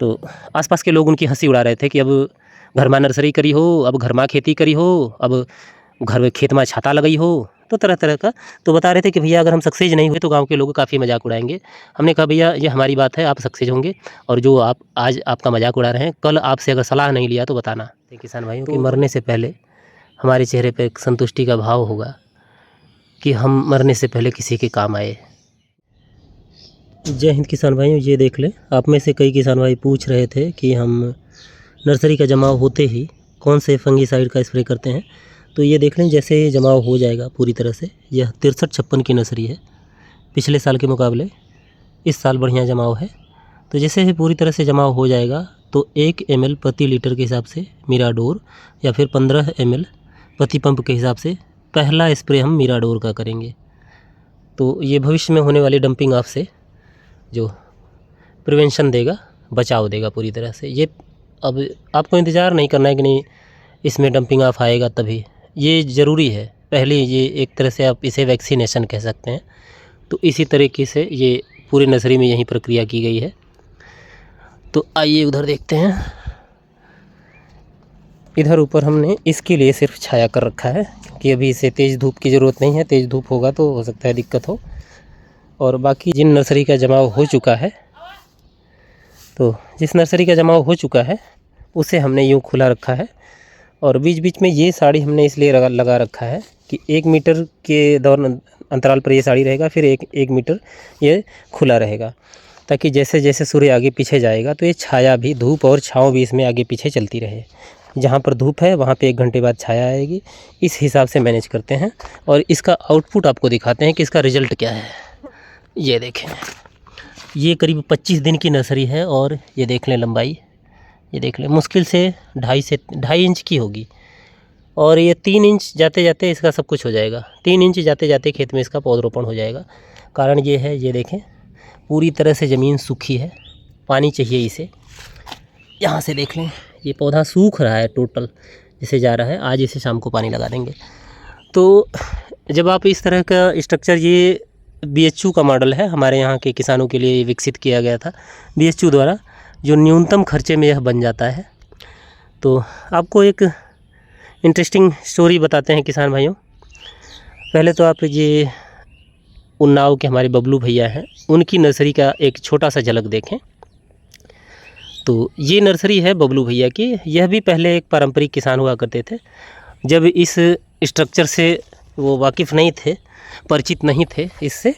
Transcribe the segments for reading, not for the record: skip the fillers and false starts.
तो आसपास के लोग उनकी हंसी उड़ा रहे थे कि अब घर में नर्सरी करी हो, अब घर में खेती करी हो, अब घर में खेत में छाता लगाई हो, तो तरह तरह का। तो बता रहे थे कि भैया अगर हम सक्सेस नहीं हुए तो गांव के लोग काफ़ी मजाक उड़ाएंगे। हमने कहा भैया ये हमारी बात है, आप सक्सेस होंगे, और जो आप आज आपका मजाक उड़ा रहे हैं, कल आपसे अगर सलाह नहीं लिया तो बताना। किसान भाइयों कि मरने से पहले हमारे चेहरे पर एक संतुष्टि का भाव होगा कि हम मरने से पहले किसी के काम आए। जय हिंद किसान भाइयों। ये देख लें, आप में से कई किसान भाई पूछ रहे थे कि हम नर्सरी का जमाव होते ही कौन से फंगीसाइड का स्प्रे करते हैं। तो ये देख लें, जैसे ये जमाव हो जाएगा पूरी तरह से, यह 63-56 की नर्सरी है। पिछले साल के मुकाबले इस साल बढ़िया जमाव है। तो जैसे ही पूरी तरह से जमाव हो जाएगा तो 1 ml प्रति लीटर के हिसाब से मिराडोर, या फिर 15 ml प्रति पंप के हिसाब से पहला स्प्रे हम मिराडोर का करेंगे। तो ये भविष्य में होने वाली डंपिंग ऑफ से जो प्रिवेंशन देगा, बचाव देगा पूरी तरह से। ये अब आपको इंतज़ार नहीं करना है कि नहीं इसमें डंपिंग ऑफ आएगा तभी, ये ज़रूरी है पहले। ये एक तरह से आप इसे वैक्सीनेशन कह सकते हैं। तो इसी तरीके से ये पूरी नर्सरी में यही प्रक्रिया की गई है। तो आइए उधर देखते हैं। इधर ऊपर हमने इसके लिए सिर्फ छाया कर रखा है क्योंकि अभी इसे तेज़ धूप की ज़रूरत नहीं है। तेज़ धूप होगा तो हो सकता है दिक्कत हो। और बाकी जिन नर्सरी का जमाव हो चुका है, तो जिस नर्सरी का जमाव हो चुका है उसे हमने यूँ खुला रखा है। और बीच बीच में ये साड़ी हमने इसलिए लगा रखा है कि 1 मीटर के दौरान अंतराल पर ये साड़ी रहेगा, फिर 1 मीटर ये खुला रहेगा, ताकि जैसे जैसे सूर्य आगे पीछे जाएगा तो ये छाया भी, धूप और छाँव भी इसमें आगे पीछे चलती रहे। जहाँ पर धूप है वहाँ पे 1 घंटे बाद छाया आएगी। इस हिसाब से मैनेज करते हैं और इसका आउटपुट आपको दिखाते हैं कि इसका रिज़ल्ट क्या है। ये देखें, ये करीब 25 दिन की नर्सरी है और ये देख लें लंबाई, ये देख लें मुश्किल से 2.5 इंच की होगी। और ये 3 इंच जाते जाते इसका सब कुछ हो जाएगा। 3 इंच जाते जाते खेत में इसका पौधरोपण हो जाएगा। कारण ये है, ये देखें पूरी तरह से ज़मीन सूखी है, पानी चाहिए इसे। यहाँ से देख लें, ये पौधा सूख रहा है टोटल, जैसे जा रहा है। आज इसे शाम को पानी लगा देंगे। तो जब आप इस तरह का स्ट्रक्चर, ये BHU का मॉडल है, हमारे यहाँ के किसानों के लिए विकसित किया गया था BHU द्वारा, जो न्यूनतम खर्चे में यह बन जाता है। तो आपको एक इंटरेस्टिंग स्टोरी बताते हैं किसान भाइयों। पहले तो आप ये उन्नाव के हमारे बबलू भैया हैं, उनकी नर्सरी का एक छोटा सा झलक देखें। तो ये नर्सरी है बबलू भैया की। यह भी पहले एक पारंपरिक किसान हुआ करते थे। जब इस स्ट्रक्चर से वो वाकिफ़ नहीं थे, परिचित नहीं थे इससे,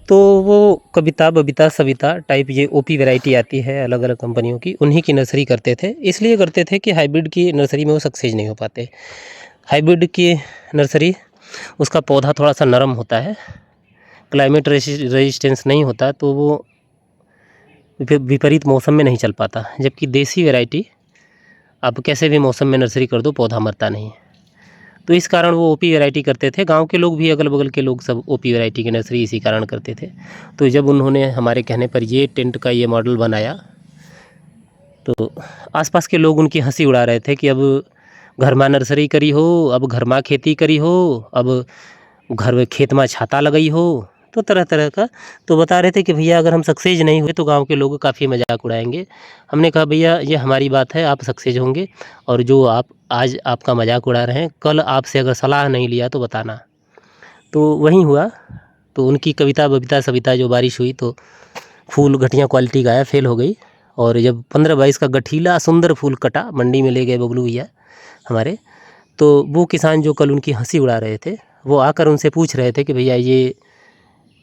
तो वो कविता, बबीता, सविता टाइप ये OP वैरायटी आती है अलग अलग कंपनियों की, उन्हीं की नर्सरी करते थे। इसलिए करते थे कि हाइब्रिड की नर्सरी में वो सक्सेस नहीं हो पाते। हाइब्रिड की नर्सरी, उसका पौधा थोड़ा सा नरम होता है, क्लाइमेट रेजिस्टेंस नहीं होता, तो वो विपरीत मौसम में नहीं चल पाता। जबकि देसी वैरायटी आप कैसे भी मौसम में नर्सरी कर दो, पौधा मरता नहीं। तो इस कारण वो OP वैरायटी करते थे। गांव के लोग भी, अगल बगल के लोग सब OP वैरायटी की नर्सरी इसी कारण करते थे। तो जब उन्होंने हमारे कहने पर ये टेंट का ये मॉडल बनाया, तो आसपास के लोग उनकी हंसी उड़ा रहे थे कि अब घर में नर्सरी करी हो, अब घर में खेती करी हो, अब घर में खेत में छाता लगाई हो, तो तरह तरह का। तो बता रहे थे कि भैया अगर हम सक्सेस नहीं हुए तो गांव के लोग काफ़ी मजाक उड़ाएंगे। हमने कहा भैया ये हमारी बात है, आप सक्सेस होंगे, और जो आप आज आपका मजाक उड़ा रहे हैं, कल आपसे अगर सलाह नहीं लिया तो बताना। तो वही हुआ। तो उनकी कविता, बबीता, सविता जो बारिश हुई तो फूल घटिया क्वालिटी का आया, फेल हो गई। और जब 15-22 का गठीला सुंदर फूल कटा, मंडी में ले गए बबलू भैया हमारे। तो वो किसान जो कल उनकी हंसी उड़ा रहे थे, वो आकर उनसे पूछ रहे थे कि भैया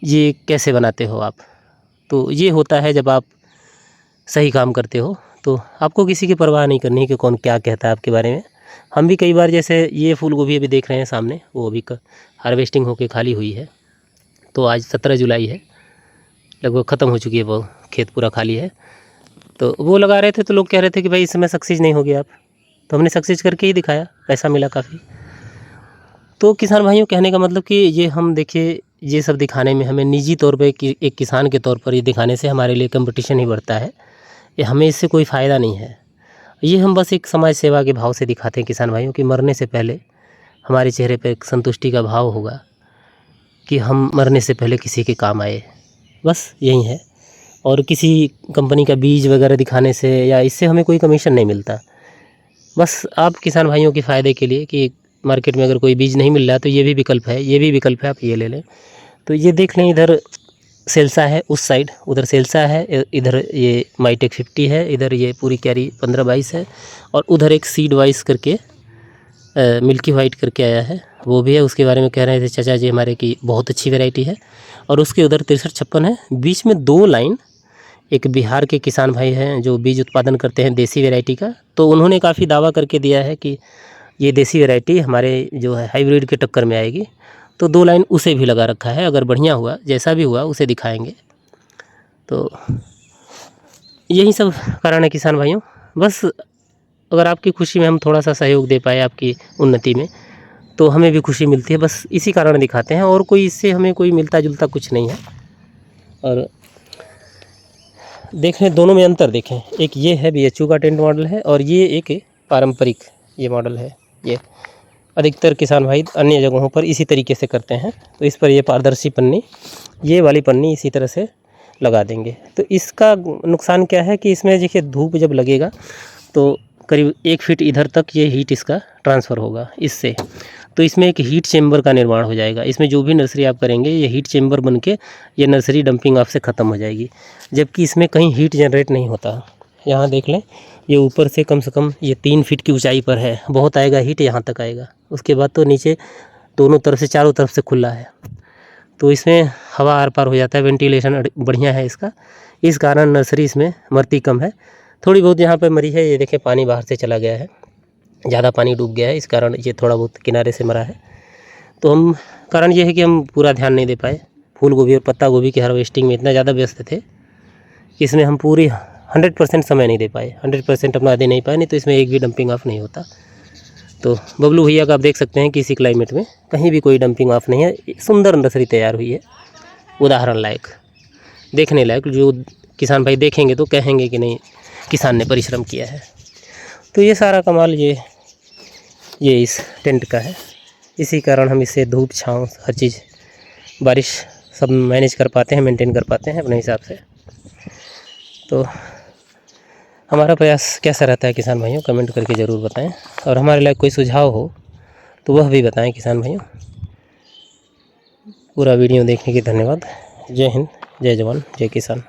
ये कैसे बनाते हो आप। तो ये होता है जब आप सही काम करते हो, तो आपको किसी की परवाह नहीं करनी कि कौन क्या कहता है आपके बारे में। हम भी कई बार, जैसे ये फूल गोभी अभी देख रहे हैं सामने, वो अभी हार्वेस्टिंग होके खाली हुई है। तो आज 17 जुलाई है, लगभग ख़त्म हो चुकी है, वो खेत पूरा खाली है। तो वो लगा रहे थे तो लोग कह रहे थे कि भाई इस समय सक्सेस नहीं हो गया आप। तो हमने सक्सेस करके ही दिखाया, पैसा मिला काफ़ी। तो किसान भाइयों, कहने का मतलब कि ये हम देखिए, ये सब दिखाने में हमें निजी तौर पे एक किसान के तौर पर ये दिखाने से हमारे लिए कंपटीशन ही बढ़ता है। ये हमें इससे कोई फ़ायदा नहीं है। ये हम बस एक समाज सेवा के भाव से दिखाते हैं किसान भाइयों कि मरने से पहले हमारे चेहरे पर एक संतुष्टि का भाव होगा कि हम मरने से पहले किसी के काम आए। बस यही है। और किसी कंपनी का बीज वगैरह दिखाने से या इससे हमें कोई कमीशन नहीं मिलता। बस आप किसान भाइयों के फ़ायदे के लिए कि मार्केट में अगर कोई बीज नहीं मिल रहा तो ये भी विकल्प है, ये भी विकल्प है, आप ये ले लें। तो ये देख लें, इधर सेल्सा है उस साइड, उधर सेल्सा है, इधर ये माइटेक 50 है, इधर ये पूरी कैरी 15-22 है, और उधर एक सीड वाइस करके मिल्की वाइट करके आया है, वो भी है। उसके बारे में कह रहे थे चाचा जी हमारे कि बहुत अच्छी वैरायटी है। और उसके उधर 6356 है। बीच में 2 लाइन एक बिहार के किसान भाई हैं जो बीज उत्पादन करते हैं देसी वैरायटी का, तो उन्होंने काफ़ी दावा करके दिया है कि ये देसी वैरायटी हमारे जो है हाइब्रिड के टक्कर में आएगी। तो 2 लाइन उसे भी लगा रखा है, अगर बढ़िया हुआ, जैसा भी हुआ उसे दिखाएंगे। तो यही सब कारण है किसान भाइयों। बस अगर आपकी खुशी में हम थोड़ा सा सहयोग दे पाए आपकी उन्नति में, तो हमें भी खुशी मिलती है। बस इसी कारण दिखाते हैं, और कोई इससे हमें कोई मिलता जुलता कुछ नहीं है। और देखें, दोनों में अंतर देखें, एक ये है BHU का टेंट मॉडल है, और ये एक पारंपरिक ये मॉडल है। ये अधिकतर किसान भाई अन्य जगहों पर इसी तरीके से करते हैं। तो इस पर ये पारदर्शी पन्नी, ये वाली पन्नी इसी तरह से लगा देंगे। तो इसका नुकसान क्या है कि इसमें देखिए धूप जब लगेगा तो करीब 1 फीट इधर तक ये हीट इसका ट्रांसफ़र होगा इससे। तो इसमें एक हीट चेम्बर का निर्माण हो जाएगा। इसमें जो भी नर्सरी आप करेंगे ये हीट चेम्बर बन के ये नर्सरी डंपिंग आपसे ख़त्म हो जाएगी, जबकि इसमें कहीं हीट जनरेट नहीं होता। यहाँ देख लें, ये ऊपर से कम ये 3 फीट की ऊंचाई पर है, बहुत आएगा हीट, यहाँ तक आएगा। उसके बाद तो नीचे दोनों तरफ से, चारों तरफ से खुला है, तो इसमें हवा आर पार हो जाता है, वेंटिलेशन बढ़िया है इसका। इस कारण नर्सरी इसमें मरती कम है। थोड़ी बहुत यहाँ पर मरी है, ये देखें पानी बाहर से चला गया है, ज़्यादा पानी डूब गया है, इस कारण ये थोड़ा बहुत किनारे से मरा है। तो हम कारण ये है कि हम पूरा ध्यान नहीं दे पाए। फूल गोभी और पत्ता गोभी की हार्वेस्टिंग में इतना ज़्यादा व्यस्त थे कि इसमें हम पूरी 100% समय नहीं दे पाए, 100% अपना दे नहीं पाए, नहीं तो इसमें एक भी डंपिंग ऑफ नहीं होता। तो बबलू भैया का आप देख सकते हैं कि इसी क्लाइमेट में कहीं भी कोई डंपिंग ऑफ नहीं है। सुंदर नर्सरी तैयार हुई है, उदाहरण लायक, देखने लायक। जो किसान भाई देखेंगे तो कहेंगे कि नहीं, किसान ने परिश्रम किया है। तो ये सारा कमाल ये इस टेंट का है। इसी कारण हम इसे धूप छाँव हर चीज़, बारिश सब मैनेज कर पाते हैं, मेंटेन कर पाते हैं अपने हिसाब से। तो हमारा प्रयास कैसा रहता है किसान भाइयों, कमेंट करके ज़रूर बताएं। और हमारे लायक कोई सुझाव हो तो वह भी बताएं किसान भाइयों। पूरा वीडियो देखने के धन्यवाद। जय हिंद, जय जवान, जय किसान।